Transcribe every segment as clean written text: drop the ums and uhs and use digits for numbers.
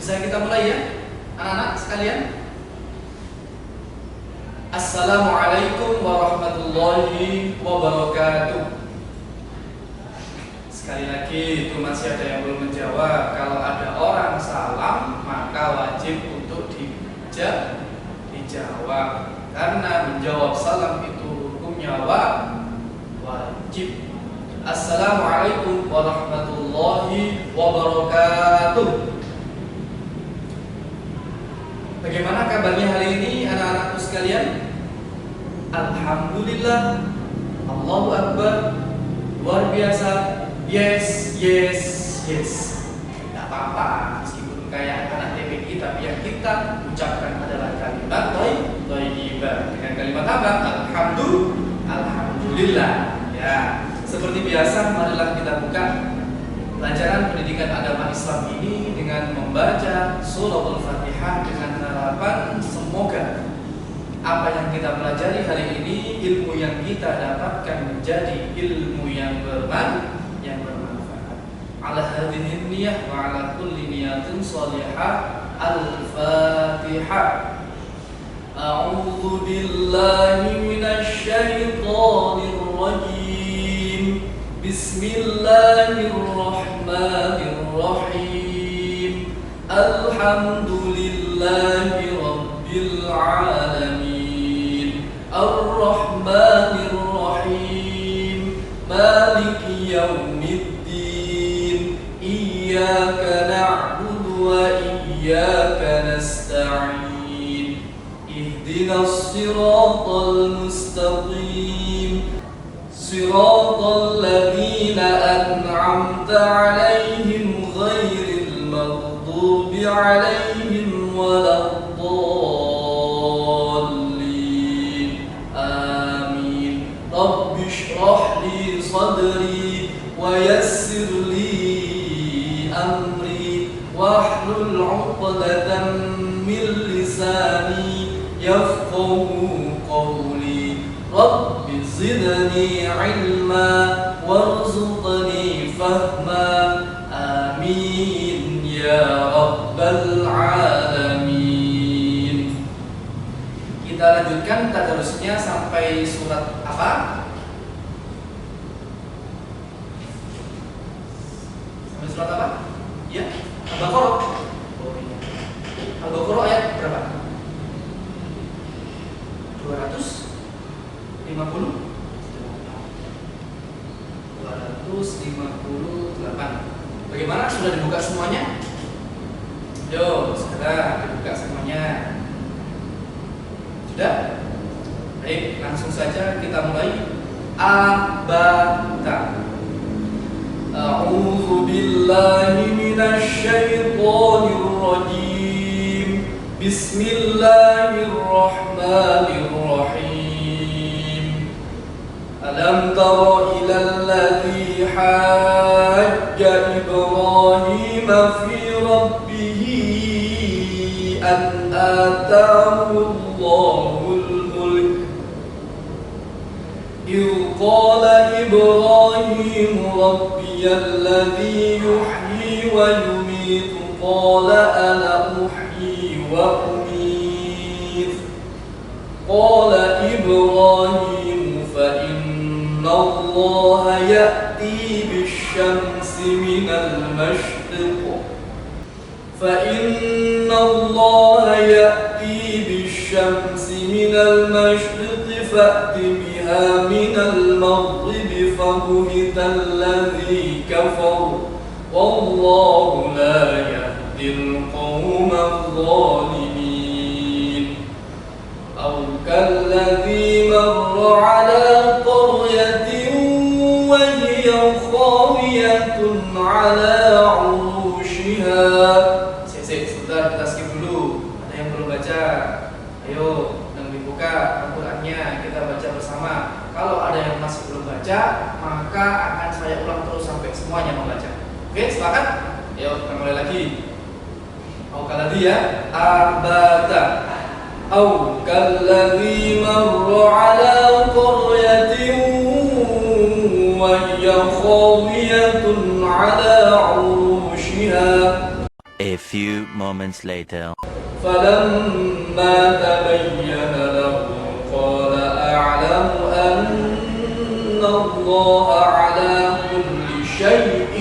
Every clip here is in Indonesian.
Bisa kita mulai ya, anak-anak sekalian. Assalamualaikum warahmatullahi wabarakatuh. Sekali lagi, itu masih ada yang belum menjawab. Kalau ada orang salam, maka wajib untuk dijawab. Karena menjawab salam itu hukumnya wajib. Assalamualaikum warahmatullahi wabarakatuh. Bagaimana kabarnya hari ini anak-anakku sekalian? Alhamdulillah, Allahu Akbar, luar biasa. Yes. Tidak apa-apa, meskipun kayak anak TPI, tapi yang kita ucapkan adalah kalimat thayyibah. Dengan kalimat apa? Alhamdulillah. Ya, seperti biasa, marilah kita buka pelajaran pendidikan agama Islam ini dengan membaca suratul Fatihah dengan harapan semoga apa yang kita pelajari hari ini, ilmu yang kita dapatkan menjadi ilmu yang bermanfaat. Ala hadhihi niyyah wa ala kulli niyatin shalihah. Al-Fatihah. A'udzu billahi minasy syaithanir rajim. Bismillahirrahmanirrahim. Alhamdulillahi rabbil alamin. Ar-Rahmanir-Rahim. Maliki yaumiddin. Iyyaka na'budu wa iyyaka nasta'in. Ihdinas siratal mustaqim. Siratal ladzina an'amta 'alaihim ghairil maghdubi 'alaihim waladdallin. Amin. Rabbi shrah li sadri wa yassir li amri wahlul 'uqdatam min lisani yafqahu qawli. Rabbi zidni ilma warzuqni fahma. Amin ya rabbal alamin. Kita lanjutkan tadarusnya sampai surat apa? Sampai surat apa? Ya, Al-Baqarah. Oh iya. Al-Baqarah ayat berapa? 258. Bagaimana? Sudah dibuka semuanya? Yo, sekarang dibuka semuanya. Sudah? Baik, langsung saja kita mulai. Abata. A'udzu billahi minasy syaithanir rajim. Bismillahirrahmanirrahim. Alam tara ilal ladzi hajja Ibrahim fi rabbih an ataahu Allahul mulk. إذ قال إبراهيم ربي الذي يحيي ويميت قال أنا أحيي وأميت قال إبراهيم فإن الله يأتي بالشمس من المشرق فأت بها من المغرب فبهت الذي كفر والله لا يهدي القوم الظالمين. أو كالذي مر على قرية وهي خاوية على عروشها. Sebentar, kita skip dulu. Ada yang belum baca? Ayo, yang dibuka Al-Qur'annya, kita baca bersama. Kalau ada yang masih belum baca, maka akan saya ulang terus sampai semuanya membaca. Oke, sepakat? Ayo, kita mulai lagi. Au kalladzi ya, abada. Au kalladzi marra ala qaryatin wa hiya khawiyatun ala urushiha. A A few moments later. فلما تبين له قال أعلم أن الله على كل شيء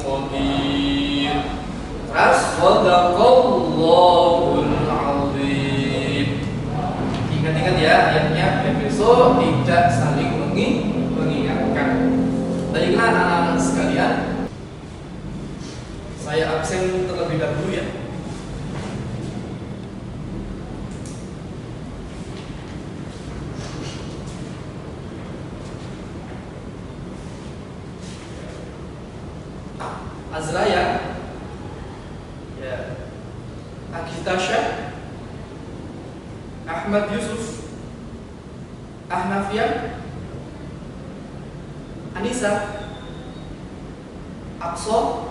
قدير. صدق الله العظيم. Ingat-ingat ya ayatnya, besok tidak saling mengingatkan. Baiklah anak-anak sekalian, saya absen terlebih dahulu ya. Azraya, ya, Akitasha, Ahmad Yusuf, Ahnafia, Anissa, Aqsa,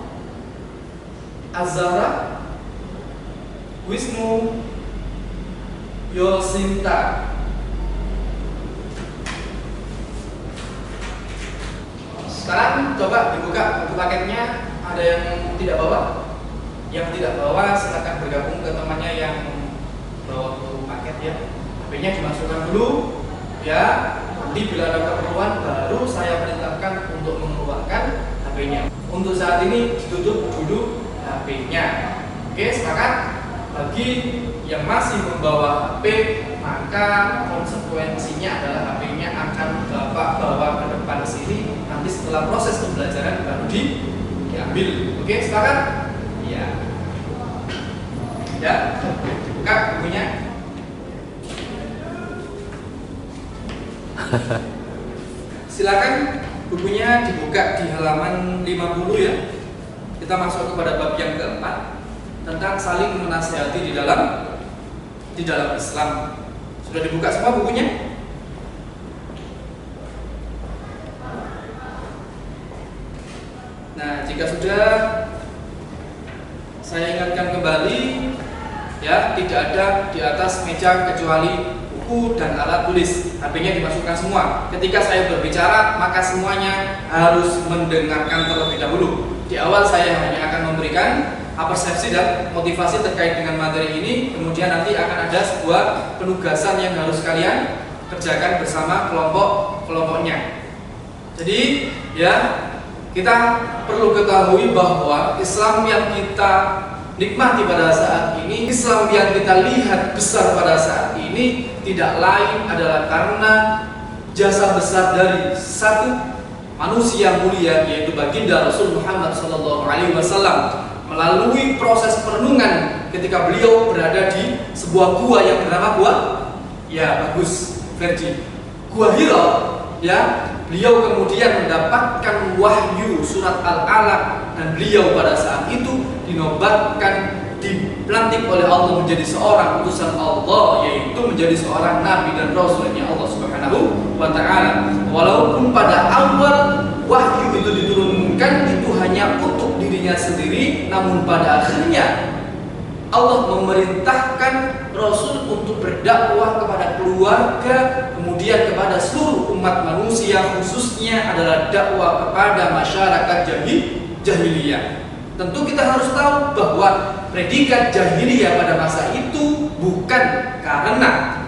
Azara, Wisnu, Yosinta. Sekarang coba dibuka buku paketnya. Ada yang tidak bawa? Yang tidak bawa silakan bergabung ke temannya yang bawa buku paket ya. HP-nya dimasukkan dulu ya. Nanti bila ada keperluan baru saya perintahkan untuk mengeluarkan HP-nya. Untuk saat ini ditutup dulu HP-nya. Oke, sepakat? Bagi yang masih membawa HP, maka konsekuensinya adalah HP-nya akan Bapak bawa ke depan sini. Nanti setelah proses pembelajaran baru diambil. Oke, sepakat? Iya. Ya, buka bukunya. Silakan bukunya dibuka di halaman 50 ya. Kita masuk kepada bab yang keempat tentang saling menasihati di dalam Islam. Sudah dibuka semua bukunya? Nah, jika sudah, saya ingatkan kembali ya, tidak ada di atas meja kecuali buku dan alat tulis. HP-nya dimasukkan semua. Ketika saya berbicara, maka semuanya harus mendengarkan terlebih dahulu. Di awal saya hanya akan memberikan persepsi dan motivasi terkait dengan materi ini. Kemudian nanti akan ada sebuah penugasan yang harus kalian kerjakan bersama kelompoknya. Jadi ya, kita perlu ketahui bahwa Islam yang kita nikmati pada saat ini, Islam yang kita lihat besar pada saat ini, tidak lain adalah karena jasa besar dari satu manusia mulia, yaitu baginda Rasul Muhammad SAW, melalui proses perenungan ketika beliau berada di sebuah gua yang bernama Gua Hira ya. Beliau kemudian mendapatkan wahyu surat Al-Alaq, dan beliau pada saat itu dinobatkan, dilantik oleh Allah menjadi seorang utusan Allah, yaitu menjadi seorang nabi dan rasulnya Allah Subhanahu wa ta'ala. Walaupun pada awal wahyu itu diturunkan itu hanya untuk dirinya sendiri, namun pada akhirnya Allah memerintahkan Rasul untuk berdakwah kepada keluarga, kemudian kepada seluruh umat manusia, khususnya adalah dakwah kepada masyarakat jahiliyah. Tentu kita harus tahu bahwa predikat jahiliyah pada masa itu bukan karena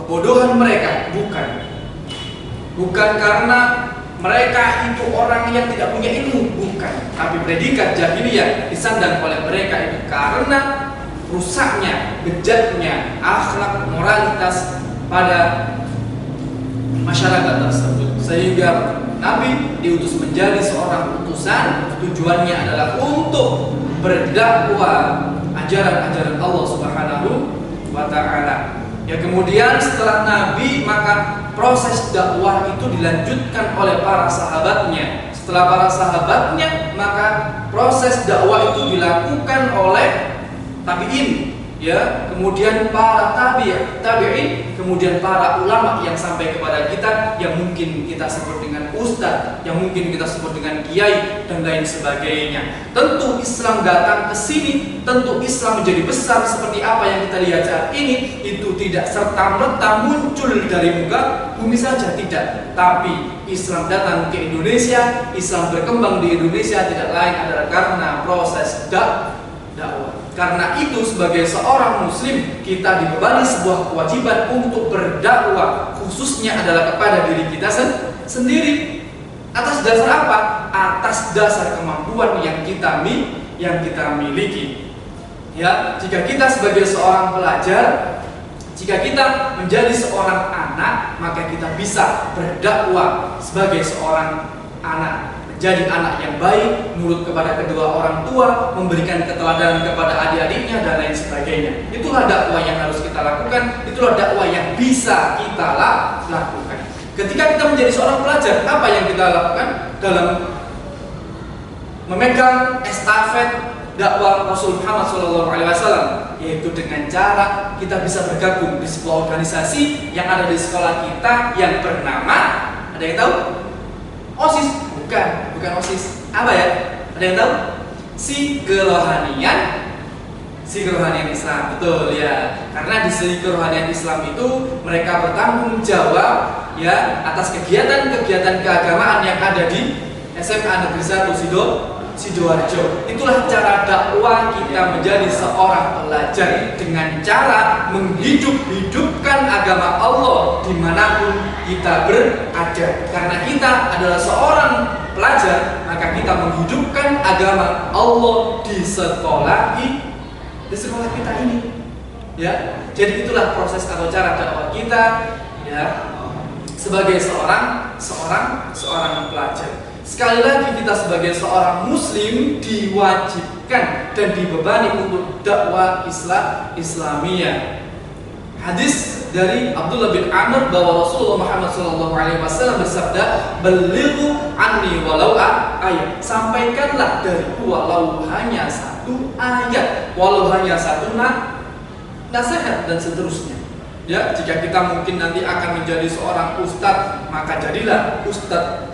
kebodohan mereka, bukan karena mereka itu orang yang tidak punya ilmu, bukan. Tapi predikat jahiliyah disandang oleh mereka itu karena rusaknya, bejatnya akhlak moralitas pada masyarakat tersebut, sehingga Nabi diutus menjadi seorang utusan. Tujuannya adalah untuk berdakwah ajaran-ajaran Allah Subhanahu wa ta'ala. Ya, kemudian setelah Nabi, maka proses dakwah itu dilanjutkan oleh para sahabatnya. Setelah para sahabatnya, maka proses dakwah itu dilakukan oleh tabi'in, ya, kemudian para tabi'in, kemudian para ulama yang sampai kepada kita, yang mungkin kita sebut dengan ustadz, yang mungkin kita sebut dengan kiai dan lain sebagainya. Tentu Islam datang ke sini, tentu Islam menjadi besar seperti apa yang kita lihat saat ini, itu tidak serta-merta muncul dari muka bumi saja, tidak. Tapi Islam datang ke Indonesia, Islam berkembang di Indonesia tidak lain adalah karena proses dakwah. Karena itu sebagai seorang muslim kita dibebani sebuah kewajiban untuk berdakwah, khususnya adalah kepada diri kita sendiri. Atas dasar apa? Atas dasar kemampuan yang kita miliki. Ya, jika kita sebagai seorang pelajar, jika kita menjadi seorang anak, maka kita bisa berdakwah sebagai seorang anak. Jadi anak yang baik, nurut kepada kedua orang tua, memberikan keteladanan kepada adik-adiknya dan lain sebagainya. Itulah dakwah yang harus kita lakukan, itulah dakwah yang bisa kita lakukan. Ketika kita menjadi seorang pelajar, apa yang kita lakukan dalam memegang estafet dakwah Rasul Muhammad SAW, yaitu dengan cara kita bisa bergabung di sebuah organisasi yang ada di sekolah kita yang bernama, ada yang tahu? OSIS. Bukan OSIS. Apa ya? Ada yang tahu? Si kerohanian Islam. Betul ya. Karena di si kerohanian Islam itu mereka bertanggung jawab ya atas kegiatan-kegiatan keagamaan yang ada di SMA Negeri 1 Sidoarjo. Itulah cara dakwah kita menjadi seorang pelajar, dengan cara menghidupkan agama Allah dimanapun kita berada. Karena kita adalah seorang pelajar, maka kita menghidupkan agama Allah di sekolah kita ini. Ya, jadi itulah proses atau cara dakwah kita ya sebagai seorang pelajar. Sekali lagi kita sebagai seorang muslim diwajibkan dan dibebani untuk dakwah Islamiyah. Hadis dari Abdullah bin Amr bahwa Rasulullah Muhammad SAW bersabda, "Balighu anni walau ayat." Sampaikanlah dariku walau hanya satu ayat, walau hanya satu nasihat dan seterusnya. Ya, jika kita mungkin nanti akan menjadi seorang ustadz, maka jadilah ustadz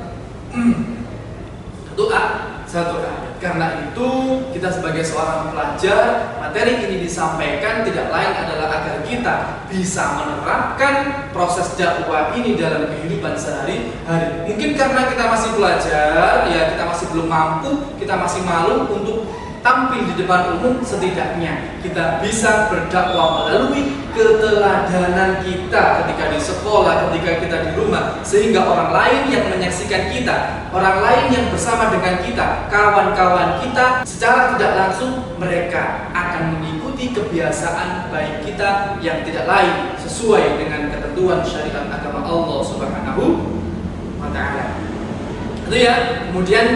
satu ayat. Karena itu kita sebagai seorang pelajar, materi ini disampaikan tidak lain adalah agar kita bisa menerapkan proses dakwah ini dalam kehidupan sehari-hari. Mungkin karena kita masih belajar, ya kita masih belum mampu, kita masih malu untuk tampil di depan umum, setidaknya kita bisa berdakwah melalui keteladanan kita ketika di sekolah, ketika kita di rumah, sehingga orang lain yang menyaksikan kita, orang lain yang bersama dengan kita, kawan-kawan kita, secara tidak langsung mereka akan mengikuti kebiasaan baik kita yang tidak lain sesuai dengan ketentuan syariat agama Allah Subhanahu wa Ta'ala. Itu ya. Kemudian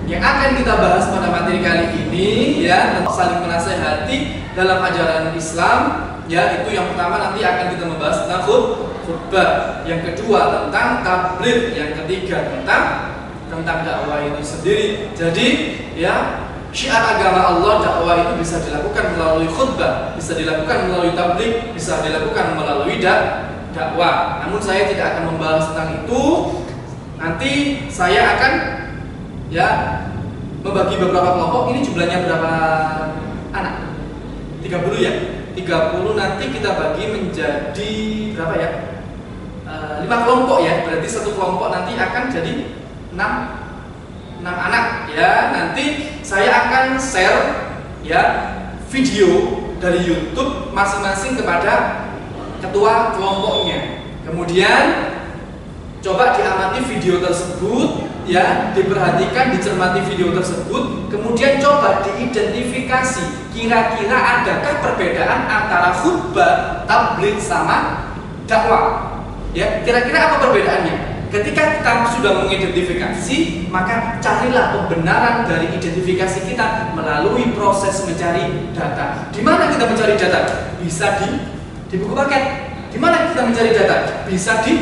yang akan kita bahas pada materi kali ini ya, saling menasehati dalam ajaran Islam ya. Itu yang pertama, nanti akan kita membahas tentang khutbah, yang kedua tentang tabligh, yang ketiga tentang dakwah itu sendiri. Jadi ya, syiar agama Allah, dakwah itu bisa dilakukan melalui khutbah, bisa dilakukan melalui tabligh, bisa dilakukan melalui dakwah. Namun saya tidak akan membahas tentang itu. Nanti saya akan ya membagi beberapa kelompok. Ini jumlahnya berapa anak? 30 ya. 30 nanti kita bagi menjadi berapa ya? 5 kelompok ya. Berarti satu kelompok nanti akan jadi 6 anak ya. Nanti saya akan share ya video dari YouTube masing-masing kepada ketua kelompoknya. Kemudian coba diamati video tersebut ya, diperhatikan, dicermati video tersebut, kemudian coba diidentifikasi kira-kira adakah perbedaan antara khutbah, tabligh sama dakwah. Ya, kira-kira apa perbedaannya? Ketika kita sudah mengidentifikasi, maka carilah kebenaran dari identifikasi kita melalui proses mencari data. Di mana kita mencari data? Bisa di buku paket. Di mana kita mencari data? Bisa di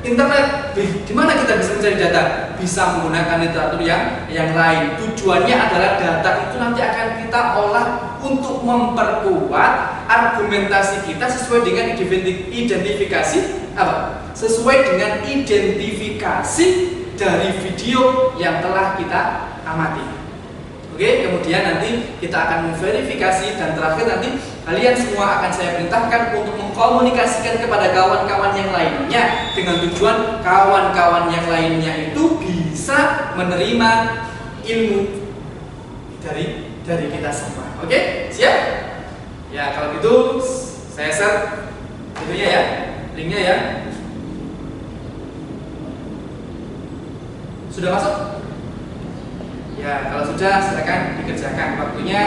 internet. Di mana kita bisa mencari data? Bisa menggunakan literatur yang lain. Tujuannya adalah data itu nanti akan kita olah untuk untuk memperkuat argumentasi kita sesuai dengan identifikasi apa? Sesuai dengan identifikasi dari video yang telah kita amati. Oke, kemudian nanti kita akan memverifikasi dan terakhir nanti kalian semua akan saya perintahkan untuk mengkomunikasikan kepada kawan-kawan yang lainnya dengan tujuan kawan-kawan yang lainnya itu bisa menerima ilmu dari kita semua. Oke, siap? Ya, kalau gitu saya share videonya ya, linknya ya. Sudah masuk? Ya, kalau sudah silakan dikerjakan. Waktunya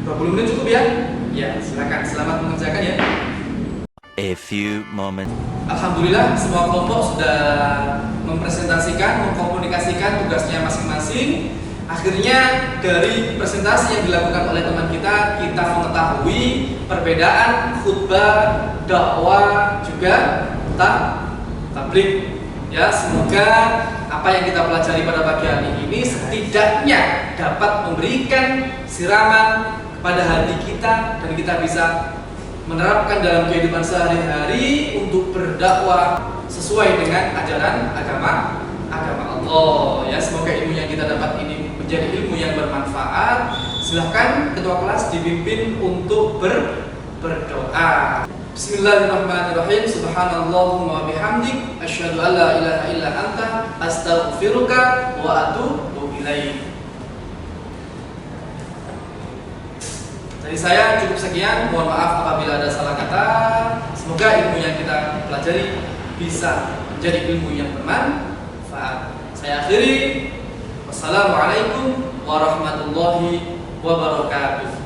20 menit cukup ya? Ya, silakan. Selamat mengerjakan ya. A few moments. Alhamdulillah semua kelompok sudah mempresentasikan, mengkomunikasikan tugasnya masing-masing. Akhirnya dari presentasi yang dilakukan oleh teman kita mengetahui perbedaan khutbah, dakwah, juga tabligh. Ya, semoga apa yang kita pelajari pada pagi hari ini setidaknya dapat memberikan siraman kepada hati kita dan kita bisa menerapkan dalam kehidupan sehari-hari untuk berdakwah sesuai dengan ajaran agama Allah. Ya, semoga ilmu yang kita dapat ini menjadi ilmu yang bermanfaat. Silahkan ketua kelas dipimpin untuk berdoa. Bismillahirrahmanirrahim. Subhanallahumma wa bihamdik asyhadu an la ilaha illa anta astaghfiruka wa atubu ilaik. Dari saya cukup sekian. Mohon maaf apabila ada salah kata. Semoga ilmu yang kita pelajari bisa menjadi ilmu yang bermanfaat. Saya akhiri. Wassalamualaikum warahmatullahi wabarakatuh.